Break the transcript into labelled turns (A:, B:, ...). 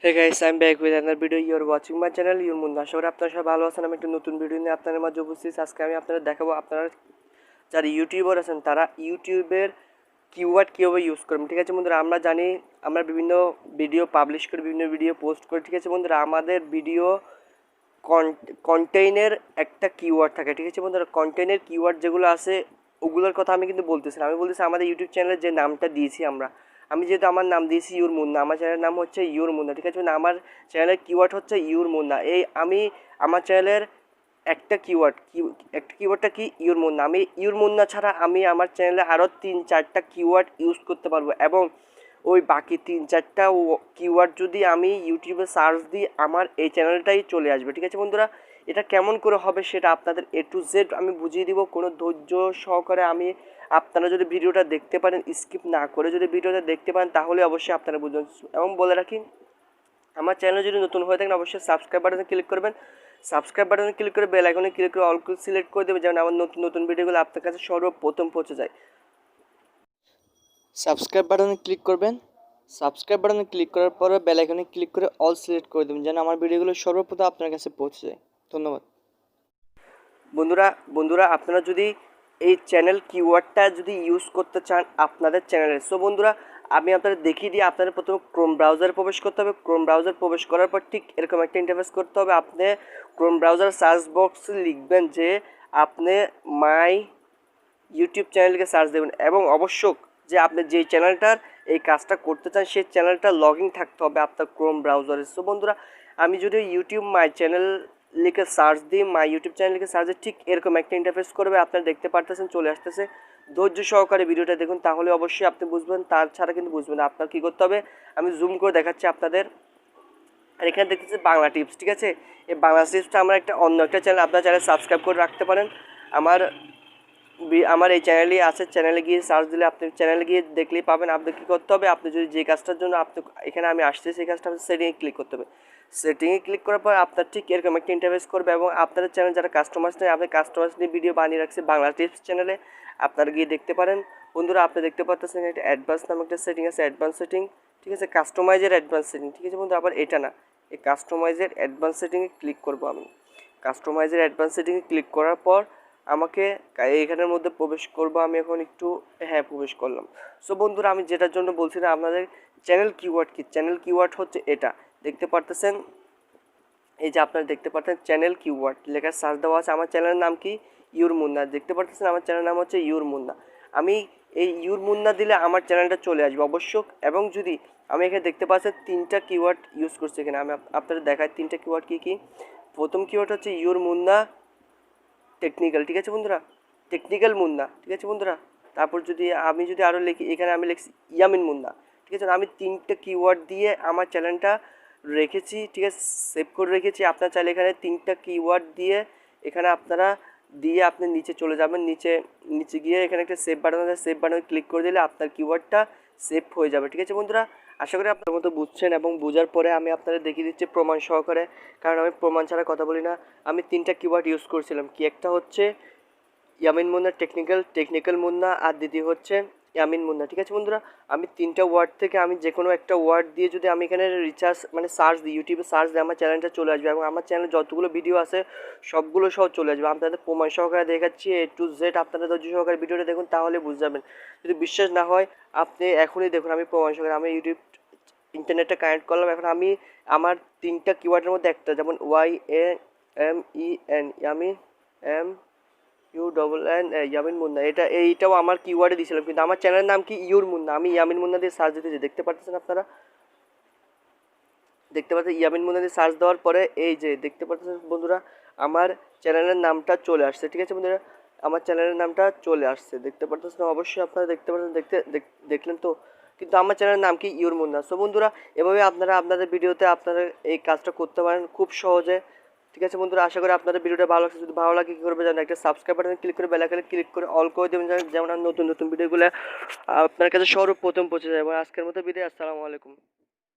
A: Hey guys, I'm back with another video. You're watching my channel, Your Munna. আশা করি আপনারা সবাই ভালো আছেন। আমি একটা নতুন ভিডিও নিয়ে আপনাদের মাঝে উপস্থিত। আজকে আমি আপনাদের দেখাবো আপনারা যারা ইউটিউবার আছেন তারা ইউটিউবের কিওয়ার্ড কীভাবে ইউজ করবেন। ঠিক আছে বন্ধুরা, আমরা জানি আমরা বিভিন্ন ভিডিও পাবলিশ করি, বিভিন্ন ভিডিও পোস্ট করি। ঠিক আছে বন্ধুরা, আমাদের ভিডিও কন্টেইনের একটা কিওয়ার্ড থাকে। ঠিক আছে বন্ধুরা, কন্টেইনের কিওয়ার্ড যেগুলো আছে ওগুলোর কথা আমি কিন্তু বলতেছি না। আমি বলতেছি আমাদের ইউটিউব চ্যানেলের যে নামটা দিয়েছি আমি যেহেতু আমার নাম দিয়েছি ইউর মুন্না, আমার চ্যানেলের নাম হচ্ছে ইউর মুন্না। ঠিক আছে, আমার চ্যানেলের কিওয়ার্ড হচ্ছে ইউর মুন্না। আমি আমার চ্যানেলের একটা কিওয়ার্ডটা কি ইউর মুন্না। আমি ইউর মুন্না ছাড়া আমি আমার চ্যানেলে আরও 3-4টা কিওয়ার্ড ইউজ করতে পারবো, এবং ওই বাকি 3-4টা কিওয়ার্ড যদি আমি ইউটিউবে সার্চ দিই আমার এই চ্যানেলটাই চলে আসবে। ঠিক আছে বন্ধুরা, এটা কেমন করে হবে সেটা আপনাদের A to Z আমি বুঝিয়ে দিব কোনো ধৈর্য সহকারে। আপনারা যদি ভিডিওটা দেখতে পারেন, স্কিপ না করে যদি ভিডিওটা দেখতে পারেন তাহলে অবশ্যই আপনারা বুঝবেন। এবং বলে রাখি, আমার চ্যানেল যদি নতুন হয়ে থাকেন অবশ্যই সাবস্ক্রাইব বাটনে ক্লিক করবেন। সাবস্ক্রাইব বাটনে ক্লিক করে বেল আইকনে ক্লিক করে অল সিলেক্ট করে দেবেন, যেন আমার নতুন নতুন ভিডিওগুলো আপনার কাছে সর্বপ্রথম পৌঁছে যায়। সাবস্ক্রাইব বাটনে ক্লিক করবেন। সাবস্ক্রাইব বাটনে ক্লিক করার পরে বেল আইকনে ক্লিক করে অল সিলেক্ট করে দেবেন, যেন আমার ভিডিওগুলো সর্বপ্রথম আপনার কাছে পৌঁছে যায়। ধন্যবাদ। বন্ধুরা আপনারা যদি এই চ্যানেল কিওয়ার্ডটা যদি ইউজ করতে চান আপনাদের চ্যানেলে, সো বন্ধুরা আমি আপনাদের দেখিয়ে দিই। আপনাদের প্রথমে ক্রোম ব্রাউজারে প্রবেশ করতে হবে। ক্রোম ব্রাউজার প্রবেশ করার পর ঠিক এরকম একটা ইন্টারফেস করতে হবে। আপনি ক্রোম ব্রাউজার সার্চ বক্সে লিখবেন যে আপনি মাই ইউটিউব চ্যানেলকে সার্চ দেবেন, এবং অবশ্যই যে আপনি যেই চ্যানেলটার এই কাজটা করতে চান সেই চ্যানেলটা লগ ইন থাকতে হবে আপনার ক্রোম ব্রাউজারে। সো বন্ধুরা আমি যদি ইউটিউব মাই চ্যানেল লিখে সার্চ দিই, মাই ইউটিউব চ্যানেল লিখে সার্চ দিই, ঠিক এরকম একটা ইন্টারফেস করবে। আপনারা দেখতে পারতেছেন চলে আসতেছে। ধৈর্য সহকারে ভিডিওটা দেখুন, তাহলে অবশ্যই আপনি বুঝবেন, তার ছাড়া কিন্তু বুঝবেন না। আপনার কী করতে হবে আমি জুম করে দেখাচ্ছি আপনাদের। আর এখানে দেখতেছি বাংলা টিপস। ঠিক আছে, এই বাংলা টিপসটা আমার অন্য একটা চ্যানেল, আপনার চ্যানেল সাবস্ক্রাইব করে রাখতে পারেন। আমার এই চ্যানেলই আছে। চ্যানেলে গিয়ে সার্চ দিলে আপনি চ্যানেলে গিয়ে দেখলেই পাবেন। আপনি কী করতে হবে, আপনি যদি যে কাজটার জন্য এখানে আমি আসছি সেই কাজটা সেটিংয়ে ক্লিক করতে হবে। সেটিংয়ে ক্লিক করার পর আপনার ঠিক এরকম একটা ইন্টারফেস করবে, এবং আপনাদের চ্যানেল যারা কাস্টমার্স নেই, আপনি কাস্টমার্স নিয়ে ভিডিও বানিয়ে রাখছে বাংলা টিপস চ্যানেলে, আপনারা গিয়ে দেখতে পারেন। বন্ধুরা আপনি দেখতে পাচ্ছেন একটা অ্যাডভান্স নামে একটা সেটিং আছে, অ্যাডভান্স সেটিং। ঠিক আছে, কাস্টমাইজের অ্যাডভান্স সেটিং। ঠিক আছে বন্ধু, আবার এটা না, এই কাস্টমাইজের অ্যাডভান্স সেটিংয়ে ক্লিক করবো আমি। কাস্টমাইজের অ্যাডভান্স সেটিংয়ে ক্লিক করার পর আমাকে এইখানের মধ্যে প্রবেশ করবো। আমি এখন একটু প্রবেশ করলাম। সো বন্ধুরা আমি যেটার জন্য বলছি না আপনাদের চ্যানেল কিওয়ার্ড কি, চ্যানেল কিওয়ার্ড হচ্ছে এটা দেখতে পারতেছেন। এই যে আপনারা দেখতে পাচ্ছেন চ্যানেল কিওয়ার্ড লেখা সার্চ দেওয়া আছে। আমার চ্যানেলের নাম কি ইউর মুন্না, দেখতে পাচ্ছেন আমার চ্যানেলের নাম হচ্ছে ইউর মুন্না। আমি এই ইউর মুন্না দিলে আমার চ্যানেলটা চলে আসবে অবশ্যই। এবং যদি আমি এখানে দেখতে পাচ্ছি 3টা কিওয়ার্ড ইউজ করছি এখানে, আমি আপনাদের দেখাই 3টা কিওয়ার্ড কী কী। প্রথম কিওয়ার্ড হচ্ছে ইউর মুন্না টেকনিক্যাল। ঠিক আছে বন্ধুরা, টেকনিক্যাল মুন্না। ঠিক আছে বন্ধুরা, তারপর যদি আরও লিখি, এখানে আমি লিখছি ইয়ামিন মুন্না। ঠিক আছে, আমি 3টা কিওয়ার্ড দিয়ে আমার চ্যানেলটা রেখেছি। ঠিক আছে, সেভ করে রেখেছি। আপনার চাইলে এখানে 3টা কিওয়ার্ড দিয়ে এখানে আপনারা দিয়ে আপনি নিচে চলে যাবেন। নিচে গিয়ে এখানে একটা সেভ বাটন আছে, সেভ বাটনে ক্লিক করে দিলে আপনার কিওয়ার্ডটা সেভ হয়ে যাবে। ঠিক আছে বন্ধুরা, আশা করি আপনার মতো বুঝছেন, এবং বোঝার পরে আমি আপনাদের দেখিয়ে দিচ্ছি প্রমাণ সহকারে, কারণ আমি প্রমাণ ছাড়া কথা বলি না। আমি 3টা কিওয়ার্ড ইউজ করছিলাম, কি একটা হচ্ছে ইয়ামিন মুন্না টেকনিক্যাল মুন্না, আর দ্বিতীয় হচ্ছে ইয়ামিন মুন্না। ঠিক আছে বন্ধুরা, আমি 3টা ওয়ার্ড থেকে আমি যে কোনো একটা ওয়ার্ড দিয়ে যদি আমি এখানে সার্চ দিই, ইউটিউবে সার্চ দিই, আমার চ্যানেলটা চলে আসবে, এবং আমার চ্যানেলে যতগুলো ভিডিও আছে সবগুলো সহ চলে আসবে। আপনাদের প্রমাণ সহকারে দেখাচ্ছি A to Z। আপনারা ধৈর্য সহকারে ভিডিওটা দেখুন, তাহলে বুঝতে যাবেন। যদি বিশ্বাস না হয় আপনি এখনই দেখুন, আমি প্রমাণ সহকারে আমি ইউটিউব ইন্টারনেটটা কানেক্ট করলাম। এখন আমি আমার 3টা কিওয়ার্ডের মধ্যে একটা, যেমন YAMEN ইয়ামিন UNN ইয়ামিন মুন্না, এইটাও আমার কিওয়ার্ডে দিয়েছিলাম, কিন্তু আমার চ্যানেলের নাম কি ইউর মুন্না। আমি ইয়ামিন মুন্না দিয়ে সার্চ দিতেছি, দেখতে পাচ্ছেন আপনারা, দেখতে পাচ্ছেন ইয়ামিন মুন্না দিয়ে সার্চ দেওয়ার পরে এই যে দেখতে পাচ্ছেন বন্ধুরা আমার চ্যানেলের নামটা চলে আসছে। ঠিক আছে বন্ধুরা, আমার চ্যানেলের নামটা চলে আসছে, দেখতে পাচ্ছেন অবশ্যই আপনারা দেখতে পাচ্ছেন, দেখলেন তো। কিন্তু আমার চ্যানেলের নাম কি ইউর মুন্না। সো বন্ধুরা এভাবে আপনারা আপনাদের ভিডিওতে আপনারা এই কাজটা করতে পারেন খুব সহজে। ঠিক আছে বন্ধুরা, আশা করি আপনাদের ভিডিওটা ভালো লাগছে। যদি ভালো লাগে কী করবে জানেন, একটা সাবস্ক্রাইব বাটনে ক্লিক করে বেল আইকনে ক্লিক করে অল করে দেবেন, যেমন নতুন নতুন ভিডিওগুলো আপনার কাছে সর্বপ্রথম পৌঁছে যাবে। আজকের মতো বিদায়, আসসালামু আলাইকুম।